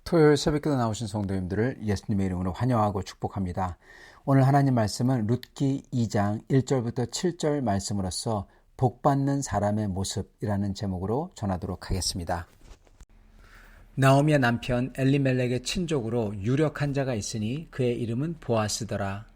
토요일 새벽기도 나오신 성도님들을 예수님의 이름으로 환영하고 축복합니다. 오늘 하나님 말씀은 룻기 2장 1절부터 7절 말씀으로서 복받는 사람의 모습이라는 제목으로 전하도록 하겠습니다. 나오미의 남편 엘리멜렉의 친족으로 유력한 자가 있으니 그의 이름은 보아스더라.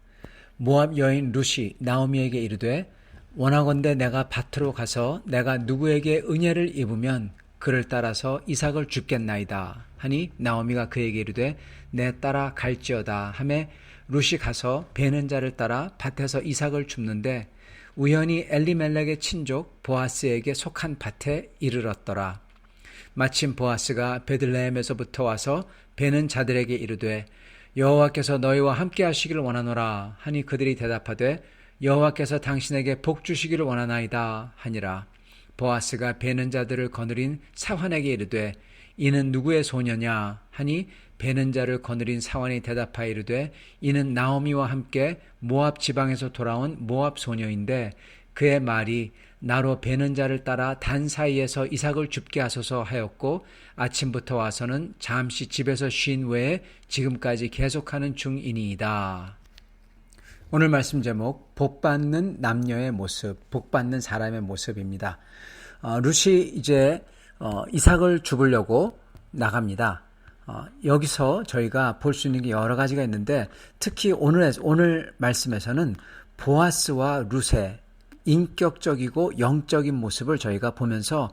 모압 여인 룻이 나오미에게 이르되 원하건대 내가 밭으로 가서 내가 누구에게 은혜를 입으면 그를 따라서 이삭을 줍겠나이다 하니 나오미가 그에게 이르되 내 따라 갈지어다 하매 룻이 가서 베는 자를 따라 밭에서 이삭을 줍는데 우연히 엘리멜렉의 친족 보아스에게 속한 밭에 이르렀더라. 마침 보아스가 베들레헴에서부터 와서 베는 자들에게 이르되 여호와께서 너희와 함께 하시기를 원하노라 하니 그들이 대답하되 여호와께서 당신에게 복 주시기를 원하나이다 하니라. 보아스가 베는 자들을 거느린 사환에게 이르되 이는 누구의 소녀냐 하니 베는 자를 거느린 사환이 대답하여 이르되 이는 나오미와 함께 모압 지방에서 돌아온 모압 소녀인데 그의 말이 나로 베는 자를 따라 단 사이에서 이삭을 줍게 하소서 하였고 아침부터 와서는 잠시 집에서 쉰 외에 지금까지 계속하는 중이니이다. 오늘 말씀 제목 복받는 남녀의 모습, 복받는 사람의 모습입니다. 룻이 이제 이삭을 줍으려고 나갑니다. 여기서 저희가 볼 수 있는 게 여러 가지가 있는데 특히 오늘 말씀에서는 보아스와 룻의 인격적이고 영적인 모습을 저희가 보면서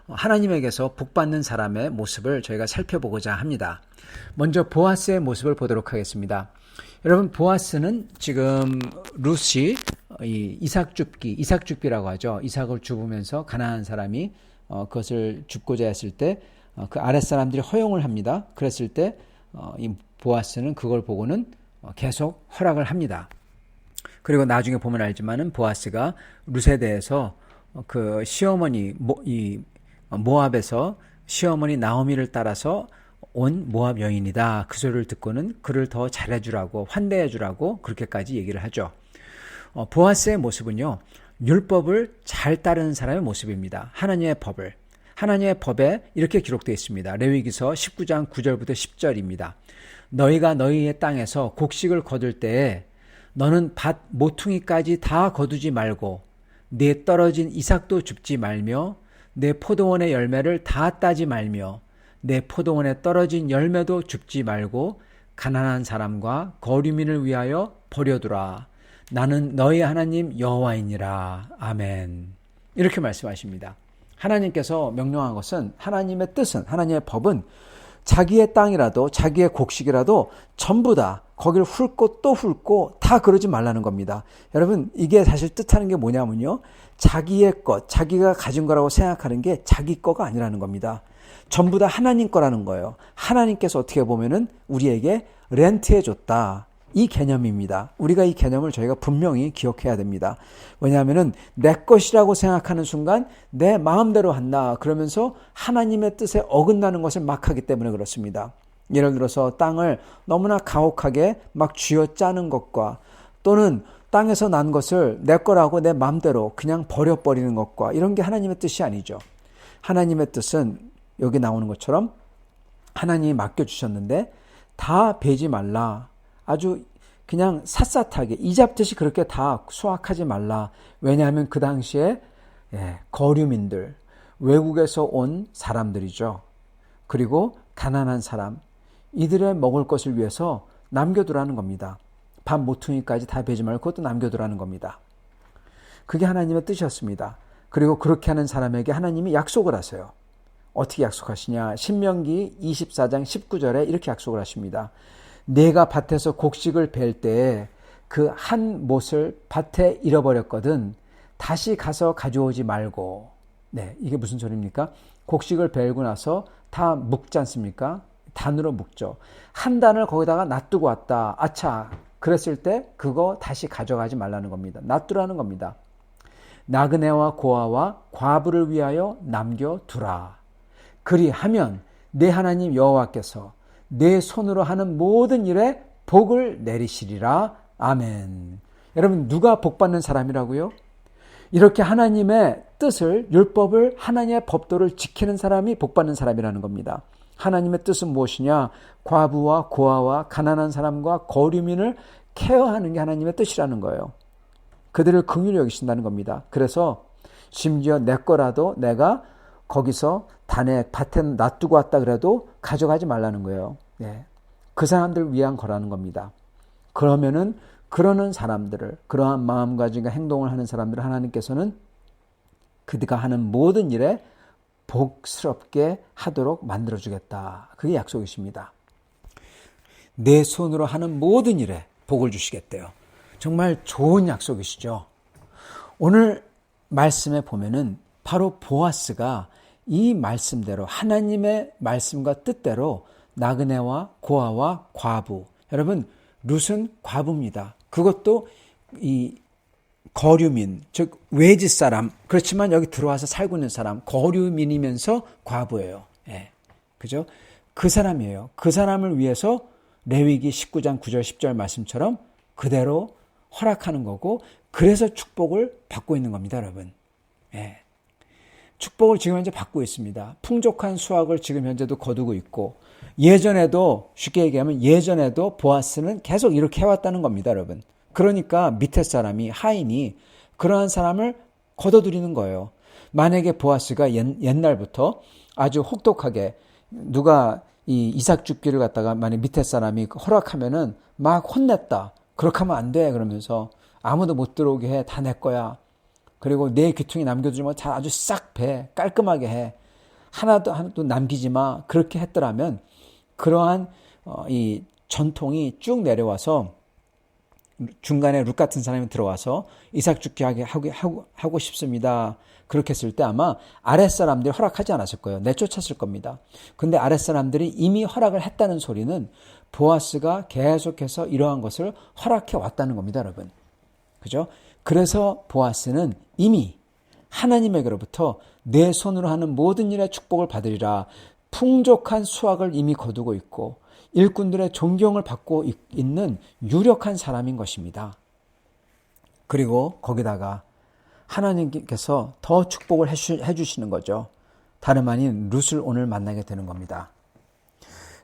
하나님에게서 복받는 사람의 모습을 저희가 살펴보고자 합니다. 먼저 보아스의 모습을 보도록 하겠습니다. 여러분, 보아스는 지금 룻이 이삭줍기라고 하죠. 이삭을 줍으면서 가난한 사람이 그것을 줍고자 했을 때 그 아랫사람들이 허용을 합니다. 그랬을 때 이 보아스는 그걸 보고는 계속 허락을 합니다. 그리고 나중에 보면 알지만은 보아스가 룻에 대해서 그 시어머니 모압에서 시어머니 나오미를 따라서 온 모압 여인이다. 그 소리를 듣고는 그를 더 잘해주라고 환대해주라고 그렇게까지 얘기를 하죠. 보아스의 모습은요, 율법을 잘 따르는 사람의 모습입니다. 하나님의 법에 이렇게 기록되어 있습니다. 레위기서 19장 9절부터 10절입니다. 너희가 너희의 땅에서 곡식을 거둘 때에 너는 밭 모퉁이까지 다 거두지 말고 네 떨어진 이삭도 줍지 말며 내 포도원의 열매를 다 따지 말며 내 포도원에 떨어진 열매도 줍지 말고 가난한 사람과 거류민을 위하여 버려두라. 나는 너희 하나님 여호와이니라. 아멘. 이렇게 말씀하십니다. 하나님께서 명령한 것은, 하나님의 뜻은, 하나님의 법은 자기의 땅이라도 자기의 곡식이라도 전부 다 거기를 훑고 또 훑고 다 그러지 말라는 겁니다. 여러분, 이게 사실 뜻하는 게 뭐냐면요, 자기의 것, 자기가 가진 거라고 생각하는 게 자기 거가 아니라는 겁니다. 전부 다 하나님 거라는 거예요. 하나님께서 어떻게 보면은 우리에게 렌트해 줬다. 이 개념입니다. 우리가 이 개념을 저희가 분명히 기억해야 됩니다. 왜냐하면은 내 것이라고 생각하는 순간 내 마음대로 한다 그러면서 하나님의 뜻에 어긋나는 것을 막 하기 때문에 그렇습니다. 예를 들어서 땅을 너무나 가혹하게 막 쥐어짜는 것과 또는 땅에서 난 것을 내 거라고 내 마음대로 그냥 버려버리는 것과 이런 게 하나님의 뜻이 아니죠. 하나님의 뜻은 여기 나오는 것처럼 하나님이 맡겨주셨는데 다 베지 말라. 아주 그냥 샅샅하게 이잡듯이 그렇게 다 수확하지 말라. 왜냐하면 그 당시에 거류민들, 외국에서 온 사람들이죠. 그리고 가난한 사람, 이들의 먹을 것을 위해서 남겨두라는 겁니다. 밥 모퉁이까지 다 베지 말고 그것도 남겨두라는 겁니다. 그게 하나님의 뜻이었습니다. 그리고 그렇게 하는 사람에게 하나님이 약속을 하세요. 어떻게 약속하시냐? 신명기 24장 19절에 이렇게 약속을 하십니다. 내가 밭에서 곡식을 벨 때에 그 한 못을 밭에 잃어버렸거든 다시 가서 가져오지 말고. 이게 무슨 소리입니까? 곡식을 벨고 나서 다 묵지 않습니까? 단으로 묵죠. 한 단을 거기다가 놔두고 왔다. 아차. 그랬을 때 그거 다시 가져가지 말라는 겁니다. 놔두라는 겁니다. 나그네와 고아와 과부를 위하여 남겨두라. 그리하면 내 하나님 여호와께서 내 손으로 하는 모든 일에 복을 내리시리라. 아멘. 여러분, 누가 복받는 사람이라고요? 이렇게 하나님의 뜻을, 율법을, 하나님의 법도를 지키는 사람이 복받는 사람이라는 겁니다. 하나님의 뜻은 무엇이냐? 과부와 고아와 가난한 사람과 거류민을 케어하는 게 하나님의 뜻이라는 거예요. 그들을 긍휼히 여기신다는 겁니다. 그래서 심지어 내 거라도 내가 거기서 밭에 놔두고 왔다 그래도 가져가지 말라는 거예요. 예. 그 사람들을 위한 거라는 겁니다. 그러면은 그러는 사람들을, 그러한 마음가짐과 행동을 하는 사람들을 하나님께서는 그들가 하는 모든 일에 복스럽게 하도록 만들어주겠다. 그게 약속이십니다. 내 손으로 하는 모든 일에 복을 주시겠대요. 정말 좋은 약속이시죠. 오늘 말씀에 보면은 바로 보아스가 이 말씀대로 하나님의 말씀과 뜻대로 나그네와 고아와 과부, 여러분 룻은 과부입니다. 그것도 이 거류민, 즉 외지 사람, 그렇지만 여기 들어와서 살고 있는 사람, 거류민이면서 과부예요. 예. 그죠? 그 사람이에요. 그 사람을 위해서 레위기 19장 9절 10절 말씀처럼 그대로 허락하는 거고, 그래서 축복을 받고 있는 겁니다, 여러분. 예. 축복을 지금 현재 받고 있습니다. 풍족한 수확을 지금 현재도 거두고 있고, 예전에도, 쉽게 얘기하면 예전에도 보아스는 계속 이렇게 해왔다는 겁니다, 여러분. 그러니까 밑에 사람이, 하인이 그러한 사람을 거둬들이는 거예요. 만약에 보아스가 옛날부터 아주 혹독하게 누가 이 이삭 죽기를 갖다가 만약 밑에 사람이 허락하면은 막 혼냈다. 그렇게 하면 안 돼. 그러면서 아무도 못 들어오게 해. 다 내 거야. 그리고 내 귀퉁이 남겨두지 마. 잘 아주 싹 배. 깔끔하게 해. 하나도 남기지 마. 그렇게 했더라면 그러한 이 전통이 쭉 내려와서 중간에 룻 같은 사람이 들어와서 이삭 죽게 하고 싶습니다. 그렇게 했을 때 아마 아랫사람들이 허락하지 않았을 거예요. 내쫓았을 겁니다. 근데 아랫사람들이 이미 허락을 했다는 소리는 보아스가 계속해서 이러한 것을 허락해 왔다는 겁니다, 여러분. 그죠? 그래서 보아스는 이미 하나님에게로부터 내 손으로 하는 모든 일에 축복을 받으리라, 풍족한 수확을 이미 거두고 있고 일꾼들의 존경을 받고 있는 유력한 사람인 것입니다. 그리고 거기다가 하나님께서 더 축복을 해주시는 거죠. 다름 아닌 룻을 오늘 만나게 되는 겁니다.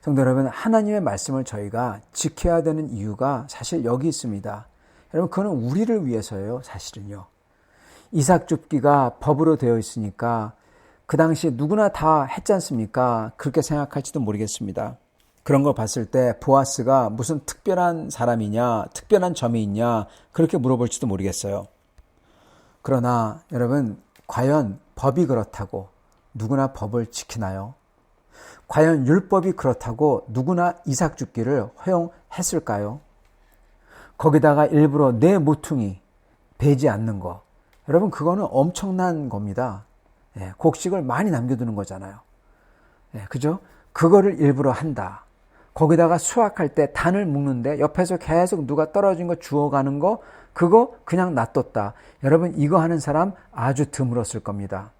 성도 여러분, 하나님의 말씀을 저희가 지켜야 되는 이유가 사실 여기 있습니다. 여러분, 그거는 우리를 위해서예요, 사실은요. 이삭 줍기가 법으로 되어 있으니까 그 당시 누구나 다 했지 않습니까? 그렇게 생각할지도 모르겠습니다. 그런 걸 봤을 때 보아스가 무슨 특별한 사람이냐, 특별한 점이 있냐, 그렇게 물어볼지도 모르겠어요. 그러나 여러분, 과연 법이 그렇다고 누구나 법을 지키나요? 과연 율법이 그렇다고 누구나 이삭 줍기를 허용했을까요? 거기다가 일부러 내 모퉁이 베지 않는 거, 여러분 그거는 엄청난 겁니다. 예, 곡식을 많이 남겨두는 거잖아요. 예, 그죠? 그거를 일부러 한다. 거기다가 수확할 때 단을 묶는데 옆에서 계속 누가 떨어진 거 주워가는 거, 그거 그냥 놔뒀다. 여러분 이거 하는 사람 아주 드물었을 겁니다.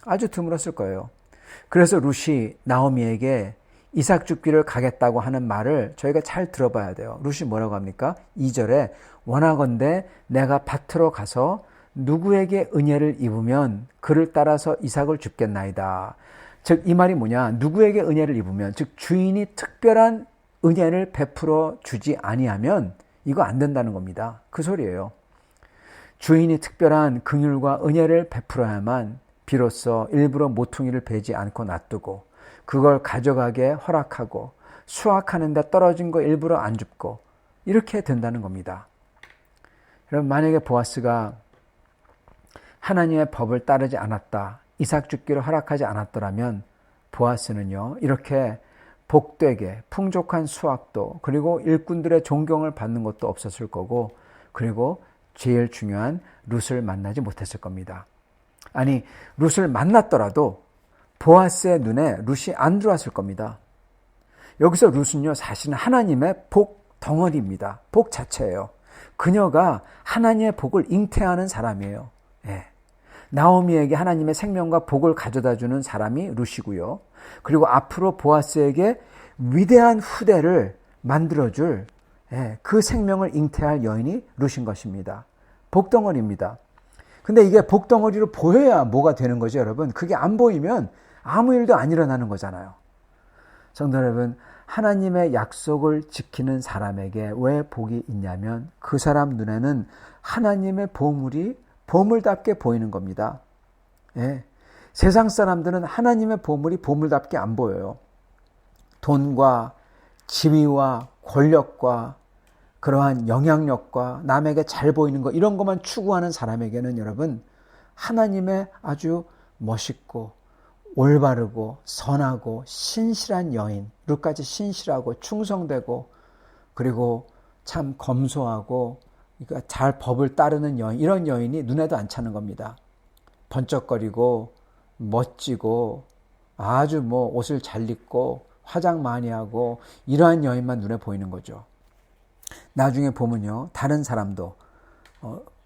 아주 드물었을 거예요. 그래서 룻이 나오미에게 이삭 줍기를 가겠다고 하는 말을 저희가 잘 들어봐야 돼요. 룻이 뭐라고 합니까? 2절에 원하건대 내가 밭으로 가서 누구에게 은혜를 입으면 그를 따라서 이삭을 줍겠나이다. 즉 이 말이 뭐냐? 누구에게 은혜를 입으면, 즉 주인이 특별한 은혜를 베풀어 주지 아니하면 이거 안 된다는 겁니다. 그 소리예요. 주인이 특별한 긍휼과 은혜를 베풀어야만 비로소 일부러 모퉁이를 베지 않고 놔두고 그걸 가져가게 허락하고 수확하는데 떨어진 거 일부러 안 줍고 이렇게 된다는 겁니다. 여러분, 만약에 보아스가 하나님의 법을 따르지 않았다, 이삭 줍기를 허락하지 않았더라면 보아스는요, 이렇게 복되게 풍족한 수확도, 그리고 일꾼들의 존경을 받는 것도 없었을 거고, 그리고 제일 중요한 룻을 만나지 못했을 겁니다. 아니, 룻을 만났더라도 보아스의 눈에 룻이 안 들어왔을 겁니다. 여기서 룻은요, 사실은 하나님의 복 덩어리입니다. 복 자체예요. 그녀가 하나님의 복을 잉태하는 사람이에요. 예. 나오미에게 하나님의 생명과 복을 가져다주는 사람이 룻이고요. 그리고 앞으로 보아스에게 위대한 후대를 만들어줄 그 생명을 잉태할 여인이 룻인 것입니다. 복덩어리입니다. 근데 이게 복덩어리로 보여야 뭐가 되는 거죠, 여러분? 그게 안 보이면 아무 일도 안 일어나는 거잖아요. 성도 여러분, 하나님의 약속을 지키는 사람에게 왜 복이 있냐면 그 사람 눈에는 하나님의 보물이 보물답게 보이는 겁니다. 예. 세상 사람들은 하나님의 보물이 보물답게 안 보여요. 돈과 지위와 권력과 그러한 영향력과 남에게 잘 보이는 것, 이런 것만 추구하는 사람에게는 여러분, 하나님의 아주 멋있고 올바르고 선하고 신실한 여인, 루까지 신실하고 충성되고 그리고 참 검소하고 잘 법을 따르는 여인, 이런 여인이 눈에도 안 차는 겁니다. 번쩍거리고 멋지고 아주 옷을 잘 입고 화장 많이 하고 이러한 여인만 눈에 보이는 거죠. 나중에 보면요, 다른 사람도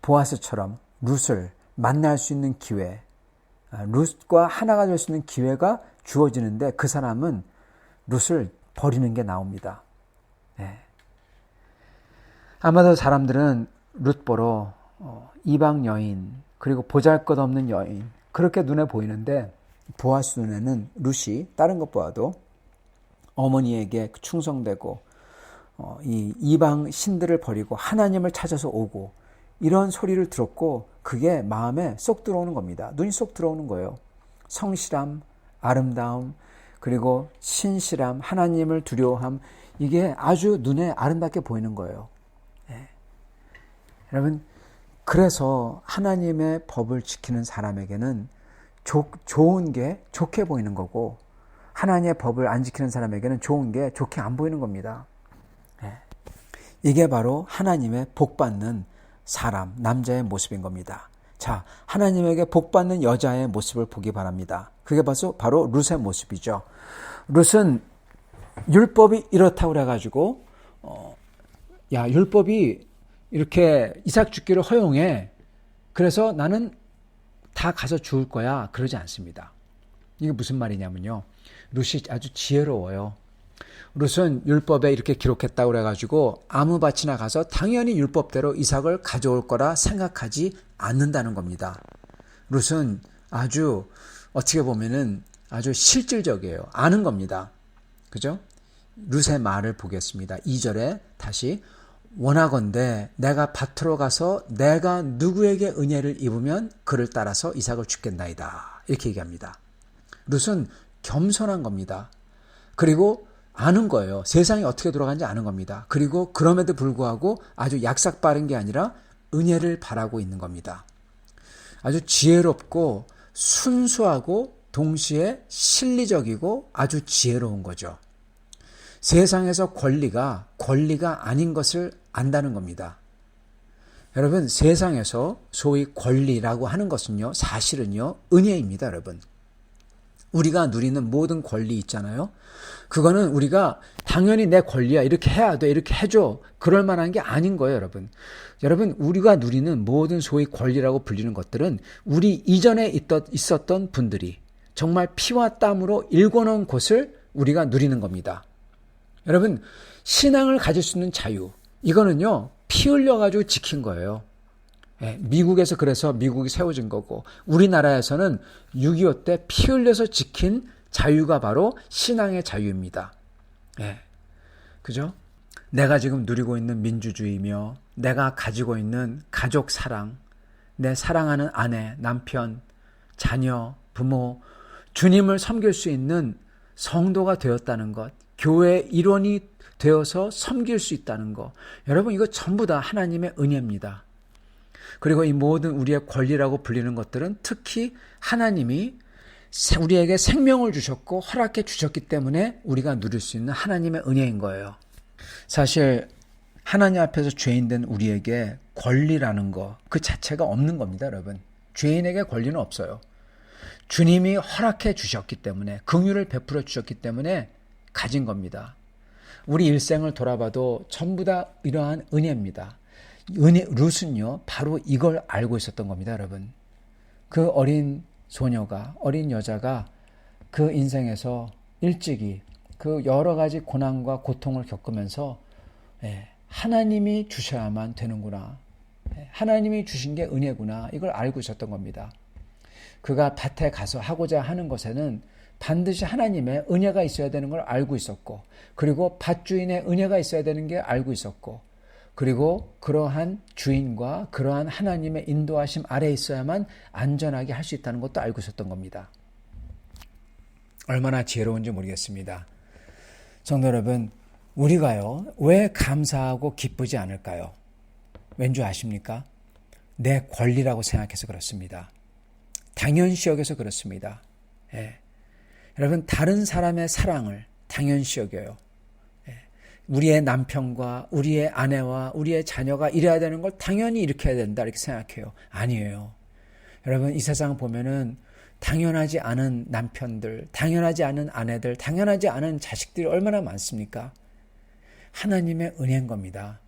보아스처럼 룻을 만날 수 있는 기회, 룻과 하나가 될 수 있는 기회가 주어지는데 그 사람은 룻을 버리는 게 나옵니다. 네. 아마도 사람들은 룻 보러 이방 여인 그리고 보잘것없는 여인 그렇게 눈에 보이는데 보아스 눈에는 룻이 다른 것보다도 어머니에게 충성되고 이 이방 신들을 버리고 하나님을 찾아서 오고 이런 소리를 들었고 그게 마음에 쏙 들어오는 겁니다. 눈이 쏙 들어오는 거예요. 성실함, 아름다움, 그리고 신실함, 하나님을 두려워함, 이게 아주 눈에 아름답게 보이는 거예요. 네. 여러분, 그래서 하나님의 법을 지키는 사람에게는 좋은 게 좋게 보이는 거고 하나님의 법을 안 지키는 사람에게는 좋은 게 좋게 안 보이는 겁니다. 네. 이게 바로 하나님의 복받는 사람, 남자의 모습인 겁니다. 자, 하나님에게 복받는 여자의 모습을 보기 바랍니다. 그게 바로 룻의 모습이죠. 룻은 율법이 이렇다고 그래가지고 율법이 이렇게 이삭 죽기를 허용해. 그래서 나는 다 가서 죽을 거야. 그러지 않습니다. 이게 무슨 말이냐면요. 룻이 아주 지혜로워요. 룻은 율법에 이렇게 기록했다고 그래가지고 아무 밭이나 가서 당연히 율법대로 이삭을 가져올 거라 생각하지 않는다는 겁니다. 룻은 아주 어떻게 보면은 아주 실질적이에요. 아는 겁니다. 그죠? 룻의 말을 보겠습니다. 2절에 다시 원하건대 내가 밭으로 가서 내가 누구에게 은혜를 입으면 그를 따라서 이삭을 죽겠나이다. 이렇게 얘기합니다. 룻은 겸손한 겁니다. 그리고 아는 거예요. 세상이 어떻게 돌아가는지 아는 겁니다. 그리고 그럼에도 불구하고 아주 약삭 빠른 게 아니라 은혜를 바라고 있는 겁니다. 아주 지혜롭고 순수하고 동시에 실리적이고 아주 지혜로운 거죠. 세상에서 권리가 아닌 것을 안다는 겁니다. 여러분, 세상에서 소위 권리라고 하는 것은요, 사실은요, 은혜입니다, 여러분. 우리가 누리는 모든 권리 있잖아요. 그거는 우리가 당연히 내 권리야, 이렇게 해야 돼, 이렇게 해줘, 그럴 만한 게 아닌 거예요, 여러분. 여러분, 우리가 누리는 모든 소위 권리라고 불리는 것들은 우리 이전에 있었던 분들이 정말 피와 땀으로 일궈놓은 곳을 우리가 누리는 겁니다. 여러분, 신앙을 가질 수 있는 자유, 이거는요, 피 흘려가지고 지킨 거예요. 미국에서 그래서 미국이 세워진 거고, 우리나라에서는 6.25 때 피 흘려서 지킨 자유가 바로 신앙의 자유입니다. 그죠? 내가 지금 누리고 있는 민주주의며, 내가 가지고 있는 가족 사랑, 내 사랑하는 아내, 남편, 자녀, 부모, 주님을 섬길 수 있는 성도가 되었다는 것, 교회의 일원이 되어서 섬길 수 있다는 것, 여러분, 이거 전부 다 하나님의 은혜입니다. 그리고 이 모든 우리의 권리라고 불리는 것들은 특히 하나님이 우리에게 생명을 주셨고 허락해 주셨기 때문에 우리가 누릴 수 있는 하나님의 은혜인 거예요. 사실 하나님 앞에서 죄인된 우리에게 권리라는 거 그 자체가 없는 겁니다, 여러분. 죄인에게 권리는 없어요. 주님이 허락해 주셨기 때문에, 긍휼을 베풀어 주셨기 때문에 가진 겁니다. 우리 일생을 돌아봐도 전부 다 이러한 은혜입니다. 룻은요, 바로 이걸 알고 있었던 겁니다, 여러분. 그 어린 소녀가, 어린 여자가 그 인생에서 일찍이 그 여러 가지 고난과 고통을 겪으면서 하나님이 주셔야만 되는구나, 하나님이 주신 게 은혜구나, 이걸 알고 있었던 겁니다. 그가 밭에 가서 하고자 하는 것에는 반드시 하나님의 은혜가 있어야 되는 걸 알고 있었고, 그리고 밭주인의 은혜가 있어야 되는 게 알고 있었고, 그리고 그러한 주인과 그러한 하나님의 인도하심 아래에 있어야만 안전하게 할 수 있다는 것도 알고 있었던 겁니다. 얼마나 지혜로운지 모르겠습니다. 성도 여러분, 우리가요, 왜 감사하고 기쁘지 않을까요? 왠지 아십니까? 내 권리라고 생각해서 그렇습니다. 당연시 여겨서 그렇습니다. 예. 여러분, 다른 사람의 사랑을 당연시 여겨요. 예. 우리의 남편과 우리의 아내와 우리의 자녀가 이래야 되는 걸 당연히 이렇게 해야 된다 이렇게 생각해요. 아니에요. 여러분, 이 세상 보면은 당연하지 않은 남편들, 당연하지 않은 아내들, 당연하지 않은 자식들이 얼마나 많습니까? 하나님의 은혜인 겁니다.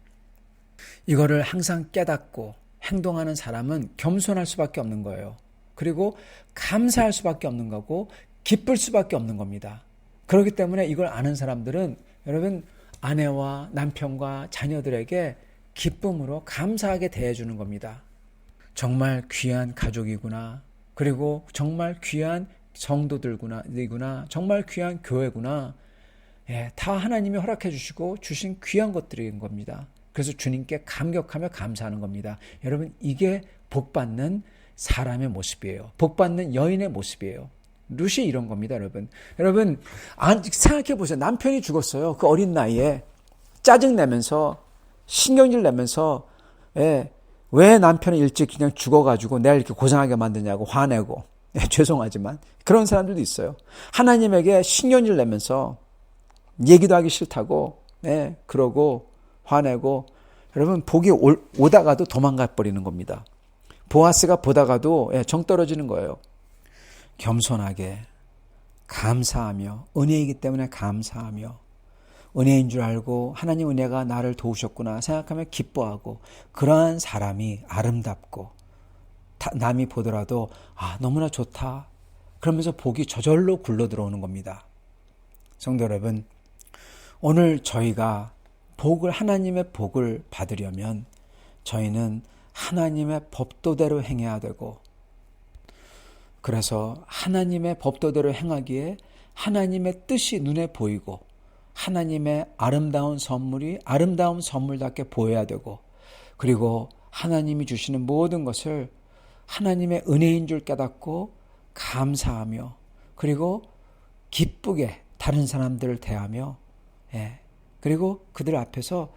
이거를 항상 깨닫고 행동하는 사람은 겸손할 수밖에 없는 거예요. 그리고 감사할 수밖에 없는 거고 기쁠 수밖에 없는 겁니다. 그렇기 때문에 이걸 아는 사람들은 여러분 아내와 남편과 자녀들에게 기쁨으로 감사하게 대해주는 겁니다. 정말 귀한 가족이구나. 그리고 정말 귀한 성도들구나. 정말 귀한 교회구나. 예, 다 하나님이 허락해 주시고 주신 귀한 것들인 겁니다. 그래서 주님께 감격하며 감사하는 겁니다. 여러분, 이게 복받는 사람의 모습이에요. 복받는 여인의 모습이에요. 룻이 이런 겁니다, 여러분. 여러분, 생각해 보세요. 남편이 죽었어요. 그 어린 나이에 짜증내면서 신경질 내면서 예, 왜 남편이 일찍 그냥 죽어가지고 내가 이렇게 고생하게 만드냐고 화내고 예, 죄송하지만 그런 사람들도 있어요. 하나님에게 신경질 내면서 얘기도 하기 싫다고 예, 그러고 화내고 여러분 복이 오다가도 도망가 버리는 겁니다. 보아스가 보다가도 예, 정 떨어지는 거예요. 겸손하게 감사하며 은혜이기 때문에 감사하며 은혜인 줄 알고 하나님 은혜가 나를 도우셨구나 생각하며 기뻐하고 그러한 사람이 아름답고 남이 보더라도 너무나 좋다 그러면서 복이 저절로 굴러 들어오는 겁니다. 성도 여러분, 오늘 저희가 하나님의 복을 받으려면 저희는 하나님의 법도대로 행해야 되고 그래서 하나님의 법도대로 행하기에 하나님의 뜻이 눈에 보이고 하나님의 아름다운 선물이 아름다운 선물답게 보여야 되고 그리고 하나님이 주시는 모든 것을 하나님의 은혜인 줄 깨닫고 감사하며 그리고 기쁘게 다른 사람들을 대하며 그리고 그들 앞에서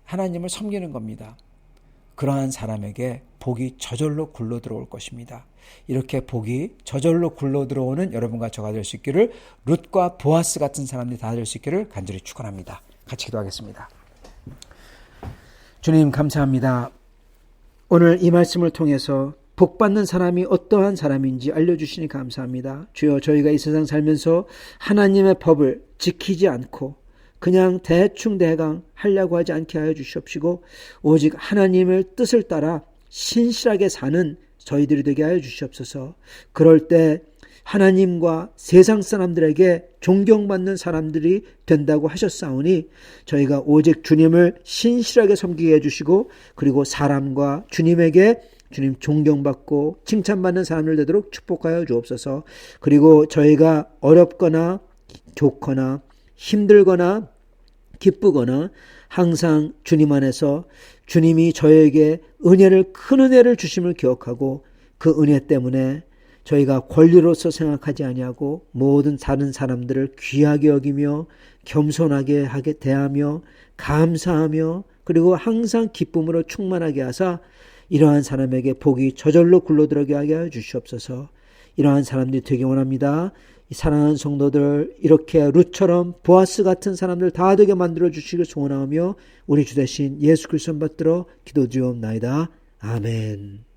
하나님을 섬기는 겁니다. 그러한 사람에게 복이 저절로 굴러 들어올 것입니다. 이렇게 복이 저절로 굴러 들어오는 여러분과 저가 될 수 있기를 룻과 보아스 같은 사람들이 다 될 수 있기를 간절히 축원합니다. 같이 기도하겠습니다. 주님 감사합니다. 오늘 이 말씀을 통해서 복받는 사람이 어떠한 사람인지 알려주시니 감사합니다. 주여 저희가 이 세상 살면서 하나님의 법을 지키지 않고 그냥 대충대강 하려고 하지 않게 하여 주시옵시고 오직 하나님의 뜻을 따라 신실하게 사는 저희들이 되게 하여 주시옵소서. 그럴 때 하나님과 세상 사람들에게 존경받는 사람들이 된다고 하셨사오니 저희가 오직 주님을 신실하게 섬기게 해주시고 그리고 사람과 주님에게 주님 존경받고 칭찬받는 사람들 되도록 축복하여 주옵소서. 그리고 저희가 어렵거나 좋거나 힘들거나 기쁘거나 항상 주님 안에서 주님이 저에게 큰 은혜를 주심을 기억하고 그 은혜 때문에 저희가 권리로서 생각하지 아니하고 모든 다른 사람들을 귀하게 여기며 겸손하게 대하며 감사하며 그리고 항상 기쁨으로 충만하게 하사 이러한 사람에게 복이 저절로 굴러들어가게 하여 주시옵소서. 이러한 사람들이 되기 원합니다. 사랑하는 성도들 이렇게 룻처럼 보아스 같은 사람들 다 되게 만들어 주시길 소원하며 우리 주 대신 예수 그리스도 받들어 기도드리옵나이다. 아멘.